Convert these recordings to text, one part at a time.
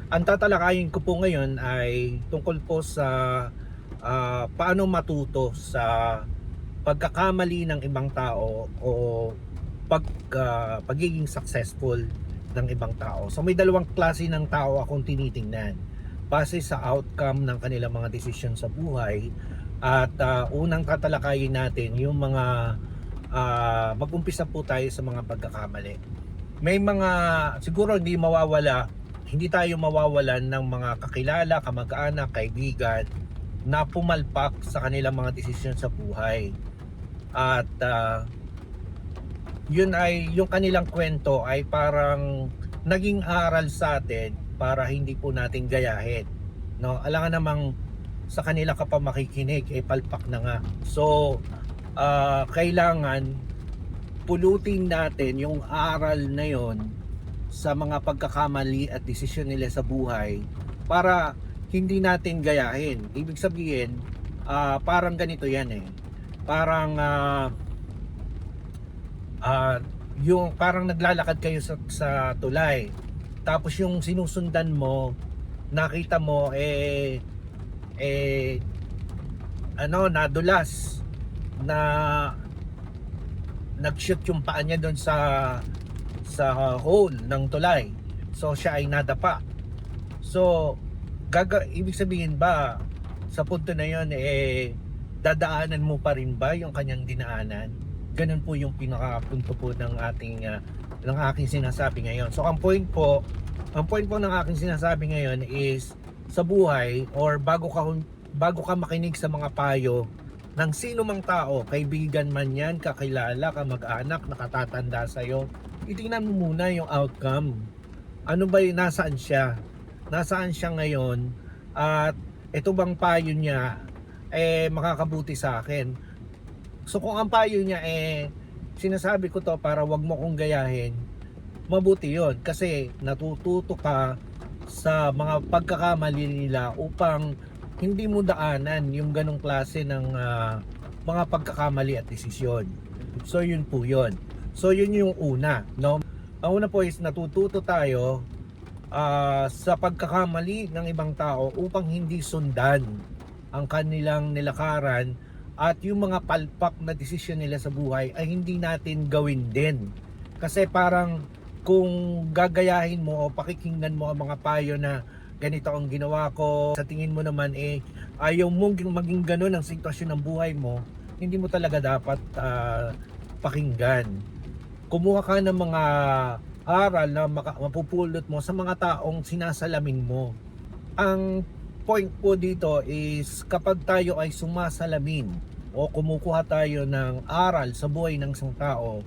Ang tatalakayin ko po ngayon ay tungkol po sa paano matuto sa pagkakamali ng ibang tao o pagiging successful ng ibang tao. So may dalawang klase ng tao akong tinitingnan base sa outcome ng kanilang mga desisyon sa buhay. At unang tatalakayin natin yung mga mag-umpisa po tayo sa mga pagkakamali. May mga siguro hindi tayo mawawalan ng mga kakilala, kamag-anak, kaibigan na pumalpak sa kanilang mga desisyon sa buhay. At yun ay yung kanilang kwento ay parang naging aral sa atin para hindi po natin gayahin, no? Alangan namang sa kanila ka pa makikinig, palpak na nga. So kailangan pulutin natin yung aral na yon sa mga pagkakamali at desisyon nila sa buhay para hindi natin gayahin. Ibig sabihin, parang ganito yan Parang yung parang naglalakad kayo sa tulay. Tapos yung sinusundan mo, nakita mo nadulas na nag-shoot yung paa niya doon sa hole ng tulay. So siya ay nadapa. So ibig sabihin ba sa punto na yon dadaanan mo pa rin ba yung kanyang dinaanan? Ganun po yung pinakapunto po ng aking sinasabi ngayon. So ang point po ng aking sinasabi ngayon is sa buhay or bago ka makinig sa mga payo ng sino mang tao, kaibigan man yan, kakilala, kamag-anak, nakatatanda sa'yo, itingnan mo muna yung outcome. Ano ba yun, nasaan siya? Nasaan siya ngayon? At ito bang payo niya makakabuti sa akin? So kung ang payo niya sinasabi ko to para wag mo kong gayahin, mabuti yon kasi natututo ka sa mga pagkakamali nila upang hindi mo daanan yung ganong klase ng mga pagkakamali at desisyon. So yun po yun. So yun yung una, no? Ang una po is natututo tayo sa pagkakamali ng ibang tao upang hindi sundan ang kanilang nilakaran at yung mga palpak na desisyon nila sa buhay ay hindi natin gawin din. Kasi parang kung gagayahin mo o pakikinggan mo ang mga payo na ganito ang ginawa ko, sa tingin mo naman ayaw mong maging ganun ang sitwasyon ng buhay mo, hindi mo talaga dapat pakinggan. Kumuha ka ng mga aral na mapupulot mo sa mga taong sinasalamin mo. Ang point po dito is kapag tayo ay sumasalamin o kumukuha tayo ng aral sa buhay ng isang tao,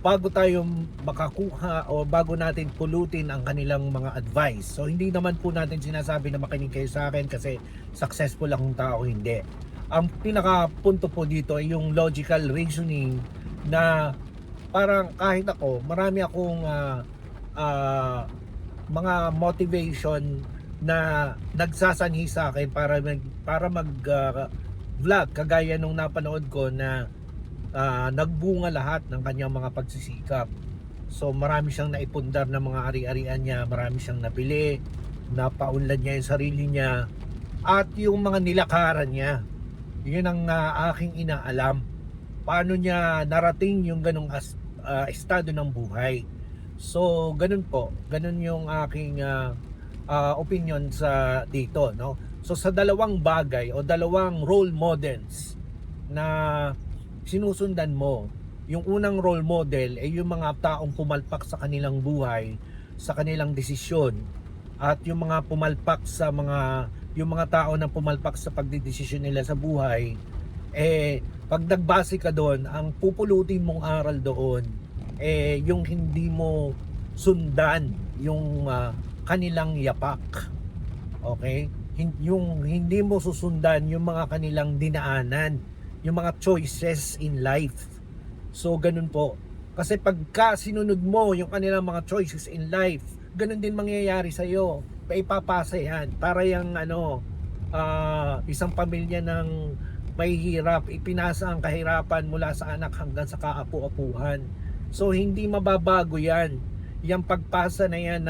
bago tayo makakuha o bago natin pulutin ang kanilang mga advice. So hindi naman po natin sinasabi na makinig kayo sa akin kasi successful akong tao, hindi. Ang pinakapunto po dito ay yung logical reasoning na parang kahit ako, marami akong mga motivation na nagsasanhi sa akin para mag vlog kagaya nung napanood ko na nagbunga lahat ng kanyang mga pagsisikap. So marami siyang naipundar ng mga ari-arian niya, marami siyang nabili, napaunlad niya yung sarili niya at yung mga nilakaran niya. Yun ang aking inaalam. Paano niya narating yung ganong estado ng buhay. So ganun po, ganun yung aking opinion sa dito, no? So sa dalawang bagay o dalawang role models na sinusundan mo, yung unang role model ay yung mga taong pumalpak sa kanilang buhay, sa kanilang desisyon, at yung mga pumalpak sa yung mga tao na pumalpak sa pagdedesisyon nila sa buhay, pag nagbase ka doon, ang pupulutin mong aral doon yung hindi mo sundan yung kanilang yapak. Okay? Yung hindi mo susundan yung mga kanilang dinaanan, yung mga choices in life. So ganun po. Kasi pagka sinunod mo yung kanilang mga choices in life, ganun din mangyayari sa iyo. Ipapasa yan. Para yung isang pamilya ng may hirap, ipinasa ang kahirapan mula sa anak hanggang sa kaapu-apuhan. So hindi mababago yan. Yung pagpasa na yan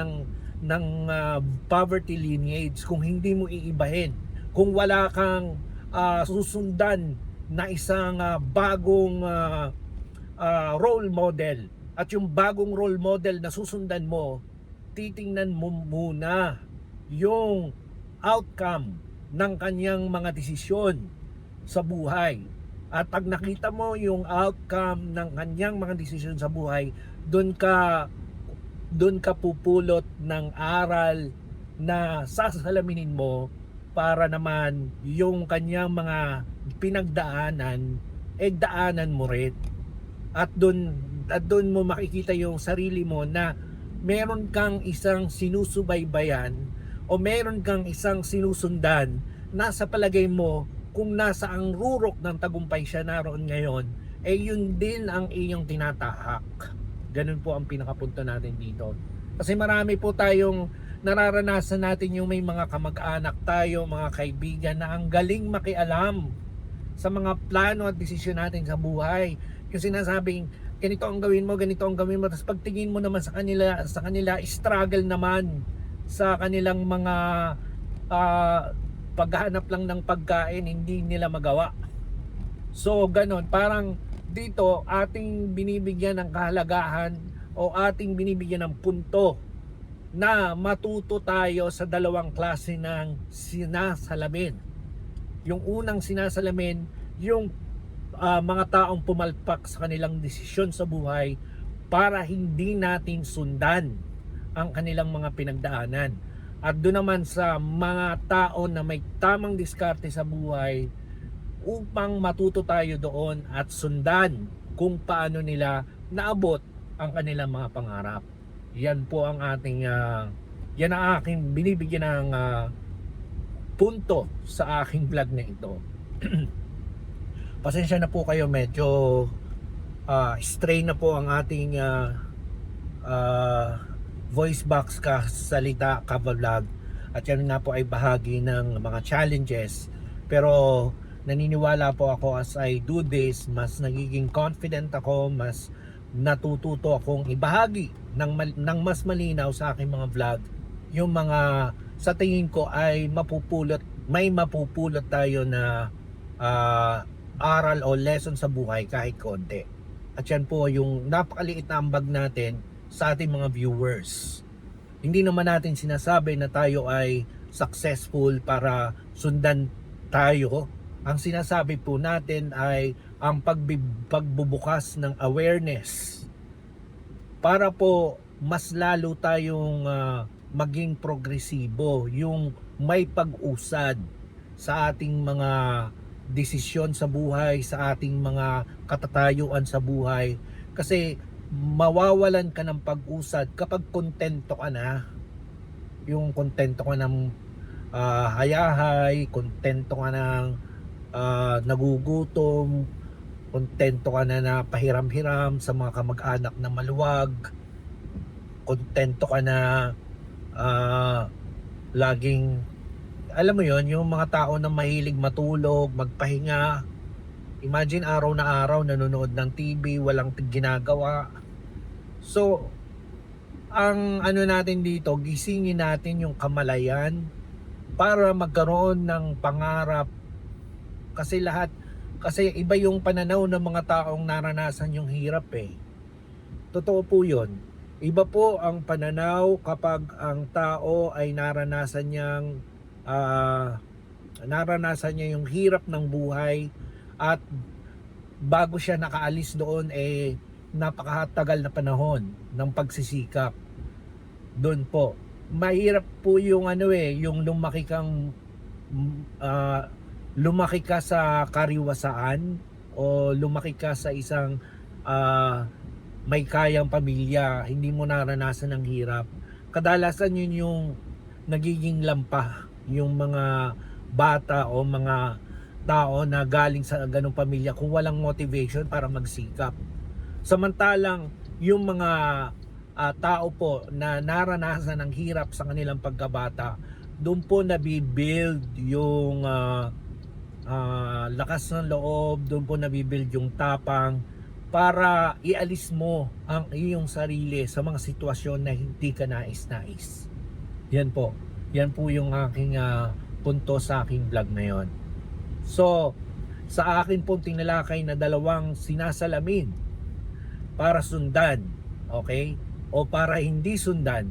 poverty lineage kung hindi mo iibahin, kung wala kang susundan na isang bagong role model. At yung bagong role model na susundan mo, titingnan mo muna yung outcome ng kanyang mga desisyon sa buhay. At pag nakita mo yung outcome ng kanyang mga desisyon sa buhay, doon ka pupulot ng aral na sasalaminin mo para naman yung kanyang mga pinagdaanan daanan mo rin. At doon mo makikita yung sarili mo na meron kang isang sinusubaybayan o meron kang isang sinusundan na sa palagay mo kung nasa ang rurok ng tagumpay siya naroon ngayon, yun din ang iyong tinatahak. Ganun po ang pinakapunto natin dito. Kasi marami po tayong nararanasan natin yung may mga kamag-anak tayo, mga kaibigan na ang galing makialam sa mga plano at desisyon natin sa buhay. Yung sinasabing, ganito ang gawin mo, ganito ang gawin mo. Tapos pagtingin mo naman sa kanila struggle naman sa kanilang mga paghahanap lang ng pagkain, hindi nila magawa. So ganon, parang dito ating binibigyan ng kahalagahan o ating binibigyan ng punto na matuto tayo sa dalawang klase ng sinasalamin. Yung unang sinasalamin, yung mga taong pumalpak sa kanilang desisyon sa buhay para hindi natin sundan ang kanilang mga pinagdaanan. At doon naman sa mga tao na may tamang diskarte sa buhay upang matuto tayo doon at sundan kung paano nila naabot ang kanilang mga pangarap. Yan po ang ating yan ang aking binibigyan ng punto sa aking vlog na ito. Pasensya na po kayo, medyo stray na po ang ating voice box salita ka-vlog, at yan nga po ay bahagi ng mga challenges. Pero naniniwala po ako as I do this, mas nagiging confident ako, mas natututo akong ibahagi ng mas malinaw sa aking mga vlog yung mga sa tingin ko ay may mapupulot tayo na aral o lesson sa buhay kahit konti. At yan po yung napakaliit na ambag natin sa ating mga viewers. Hindi naman natin sinasabi na tayo ay successful para sundan tayo. Ang sinasabi po natin ay ang pagbubukas ng awareness para po mas lalo tayong maging progresibo, yung may pag-usad sa ating mga desisyon sa buhay, sa ating mga katatayuan sa buhay. Kasi mawawalan ka ng pag-usad kapag kontento ka na. Yung kontento ka ng hayahay, kontento ka ng nagugutom, kontento ka na pahiram-hiram sa mga kamag-anak na maluwag, kontento ka na laging, alam mo yon, yung mga tao na mahilig matulog, magpahinga. Imagine araw na araw nanonood ng TV, walang ginagawa. So ang ano natin dito, gisingin natin yung kamalayan para magkaroon ng pangarap. Kasi iba yung pananaw ng mga taong naranasan yung hirap eh. Totoo po yun. Iba po ang pananaw kapag ang tao ay naranasan niya yung hirap ng buhay, at bago siya nakaalis doon napakatagal na panahon ng pagsisikap. Doon po mahirap po yung yung lumaki ka sa kariwasaan o lumaki ka sa isang may kayang pamilya, hindi mo naranasan ng hirap. Kadalasan yun yung nagiging lampa yung mga bata o mga tao na galing sa ganung pamilya kung walang motivation para magsikap. Samantalang yung mga tao po na naranasan ng hirap sa kanilang pagkabata, doon po nabibuild yung lakas ng loob, doon po nabibuild yung tapang para ialis mo ang iyong sarili sa mga sitwasyon na hindi ka nais-nais. Yan po. Yan po yung aking punto sa aking vlog na yon. So, sa akin pong tinalakay na dalawang sinasalamin para sundan, okay? O para hindi sundan.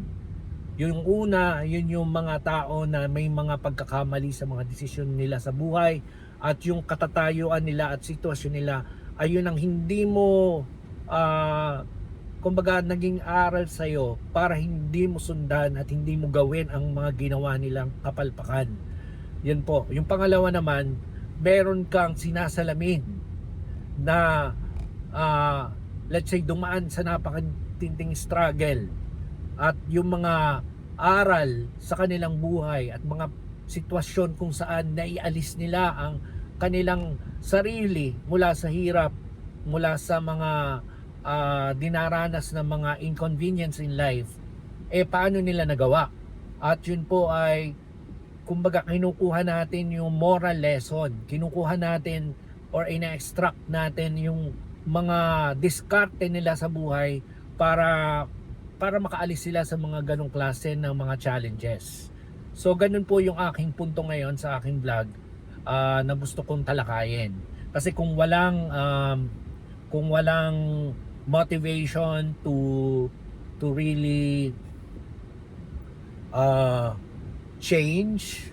Yung una, yun yung mga tao na may mga pagkakamali sa mga desisyon nila sa buhay, at yung katatayuan nila at sitwasyon nila ayun ang hindi mo kumbaga naging aral sa'yo para hindi mo sundan at hindi mo gawin ang mga ginawa nilang kapalpakan. Yan po. Yung pangalawa naman, meron kang sinasalamin na let's say dumaan sa napakatinding struggle, at yung mga aral sa kanilang buhay at mga sitwasyon kung saan naialis nila ang kanilang sarili mula sa hirap, mula sa mga dinaranas ng mga inconvenience in life, paano nila nagawa. At yun po ay kumbaga kinukuha natin yung moral lesson, kinukuha natin or ina-extract natin yung mga diskarte nila sa buhay para makaalis sila sa mga ganong klase ng mga challenges. So ganun po yung aking punto ngayon sa aking vlog na gusto kong talakayin. Kasi kung walang motivation to really change,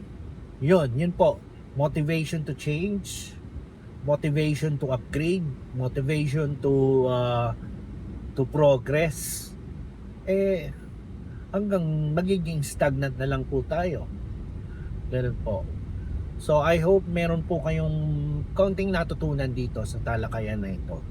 yun po, motivation to change, motivation to upgrade, motivation to progress, hanggang magiging stagnant na lang po tayo. Ganun po. So I hope meron po kayong kaunting natutunan dito sa talakayan na ito.